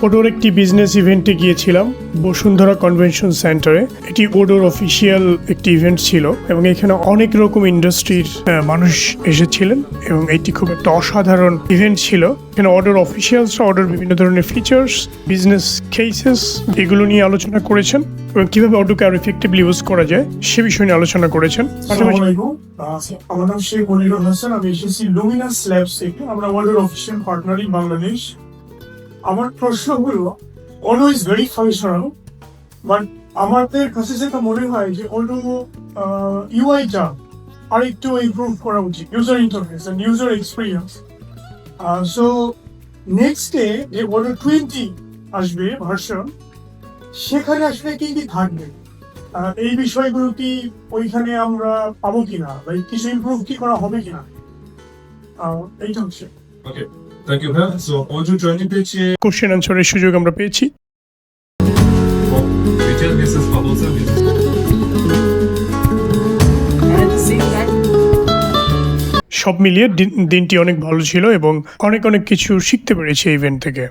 Odour একটি business ইভেন্টে গিয়েছিলাম বসুন্ধরা কনভেনশন সেন্টারে। এটি ওডোর অফিসিয়াল একটি ইভেন্ট ছিল এবং এখানে অনেক রকম ইন্ডাস্ট্রির মানুষ এসেছিলেন এবং এটি খুব একটা অসাধারণ ইভেন্ট ছিল। এখানে ওডোর অফিসিয়ালসরা ওডোর বিভিন্ন ধরনের ফিচার্স, বিজনেস কেসেস এগুলো নিয়ে আলোচনা করেছেন এবং কিভাবে অডোকে আরো ইফেক্টিভলি ইউজ করা যায় সে বিষয় নিয়ে আলোচনা করেছেন। আমার নাম শেখ মনিরুল হাসান, আমি এসেছি লুমিনাস ল্যাবস থেকে। আমরা odour official partner in Bangladesh. আমার প্রশ্ন হলো, Odoo is very functional, but আমাদের কাছে যেটা মনে হয় যে ওডো ইউআইটা আর একটু ইমপ্রুভ করা উচিত, user interface and user experience. So next day যে ওডো 20 আসবে ভার্সন, সেখানে আসলে কি কি থাকবে, এই বিষয়গুলো কি ওইখানে আমরা পাবো কিনা, বা কিছু ইমপ্রুভ কি করা হবে কিনা, এইটা হচ্ছে। Okay, thank you, Bhav. So, Odoo 20 page question আনসারের সুযোগ আমরা পেয়েছি। for retail business for wholesale business. সব মিলিয়ে দিনটি অনেক ভালো ছিল এবং অনেক কিছু শিখতে পেরেছি এই ইভেন্ট থেকে।